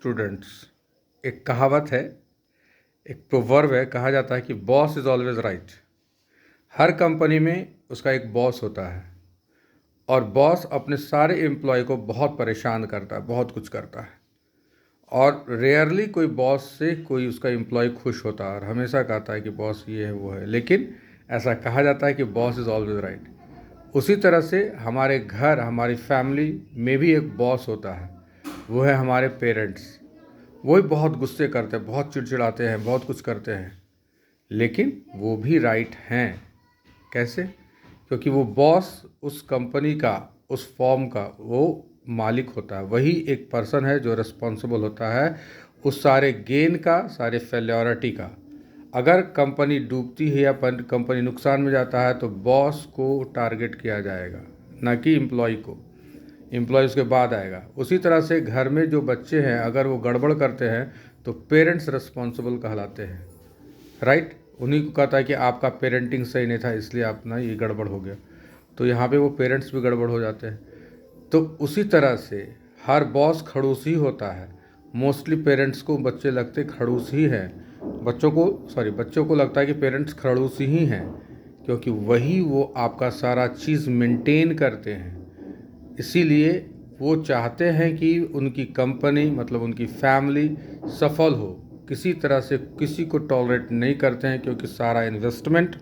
Students, एक कहावत है, एक प्रोवर्ब है, कहा जाता है कि boss is always right. Her company में उसका एक बॉस होता है और बॉस अपने सारे एम्प्लॉय को बहुत परेशान करता है, बहुत कुछ करता है और रेयरली कोई बॉस से कोई उसका एम्प्लॉय खुश होता है और हमेशा कहता है कि बॉस ये है वो है। लेकिन ऐसा कहा जाता है कि बॉस इज़ ऑलवेज राइट। उसी तरह से हमारे घर, हमारी फैमिली में भी एक बॉस होता है, वो है हमारे पेरेंट्स। वो भी बहुत गुस्से करते हैं, बहुत चिड़चिड़ाते हैं, बहुत कुछ करते हैं, लेकिन वो भी राइट हैं। कैसे? क्योंकि वो बॉस उस कंपनी का, उस फॉर्म का वो मालिक होता है। वही एक पर्सन है जो रिस्पॉन्सिबल होता है उस सारे गेन का, सारे फेल्योरिटी का। अगर कंपनी डूबती है या कंपनी नुकसान में जाता है तो बॉस को टारगेट किया जाएगा, ना कि एम्प्लॉय को। एम्प्लॉय उसके बाद आएगा। उसी तरह से घर में जो बच्चे हैं अगर वो गड़बड़ करते हैं तो पेरेंट्स रिस्पॉन्सिबल कहलाते हैं, राइट। उन्हीं को कहता है कि आपका पेरेंटिंग सही नहीं था इसलिए अपना ये गड़बड़ हो गया, तो यहाँ पे वो पेरेंट्स भी गड़बड़ हो जाते हैं। तो उसी तरह से हर बॉस खड़ूस ही होता है। मोस्टली पेरेंट्स को बच्चे लगते खड़ूस ही हैं, बच्चों को लगता है कि पेरेंट्स खड़ूस ही हैं, क्योंकि वही वो आपका सारा चीज़ मेंटेन करते हैं। इसीलिए वो चाहते हैं कि उनकी कंपनी, मतलब उनकी फैमिली सफल हो। किसी तरह से किसी को टॉलरेट नहीं करते हैं, क्योंकि सारा इन्वेस्टमेंट,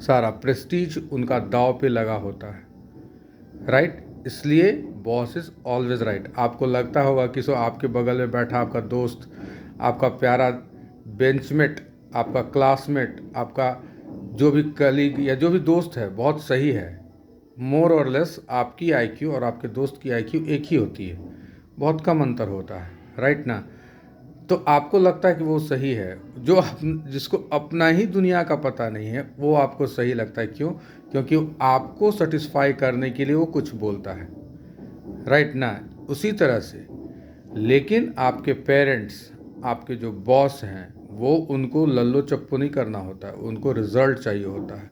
सारा प्रेस्टीज उनका दांव पे लगा होता है, राइट। इसलिए बॉस इज़ ऑलवेज राइट। आपको लगता होगा कि आपके बगल में बैठा आपका दोस्त, आपका प्यारा बेंचमेट, आपका क्लासमेट, आपका जो भी कलीग या जो भी दोस्त है बहुत सही है। मोर और लेस आपकी आईक्यू और आपके दोस्त की आईक्यू एक ही होती है, बहुत कम अंतर होता है, राइट ना। तो आपको लगता है कि वो सही है, जिसको अपना ही दुनिया का पता नहीं है वो आपको सही लगता है। क्यों? क्योंकि आपको सेटिस्फाई करने के लिए वो कुछ बोलता है, राइट ना। उसी तरह से लेकिन आपके पेरेंट्स, आपके जो बॉस हैं, वो उनको लल्लो चप्पू नहीं करना होता है, उनको रिजल्ट चाहिए होता है।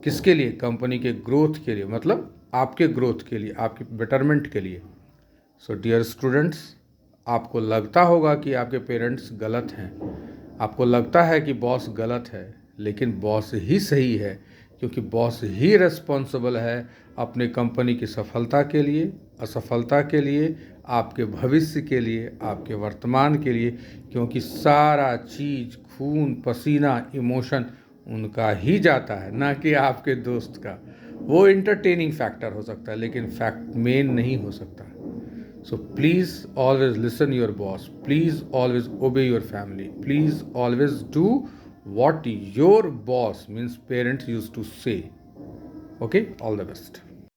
किसके लिए? कंपनी के ग्रोथ के लिए, मतलब आपके ग्रोथ के लिए, आपके बेटरमेंट के लिए। सो डियर स्टूडेंट्स, आपको लगता होगा कि आपके पेरेंट्स गलत हैं, आपको लगता है कि बॉस गलत है, लेकिन बॉस ही सही है, क्योंकि बॉस ही रिस्पॉन्सिबल है अपने कंपनी की सफलता के लिए, असफलता के लिए, आपके भविष्य के लिए, आपके वर्तमान के लिए। क्योंकि सारा चीज़, खून पसीना, इमोशन उनका ही जाता है, ना कि आपके दोस्त का। वो इंटरटेनिंग फैक्टर हो सकता है, लेकिन फैक्ट मेन नहीं हो सकता। So please always listen your boss. Please always obey your family. Please always do what your boss, means parents, used to say. Okay, all the best.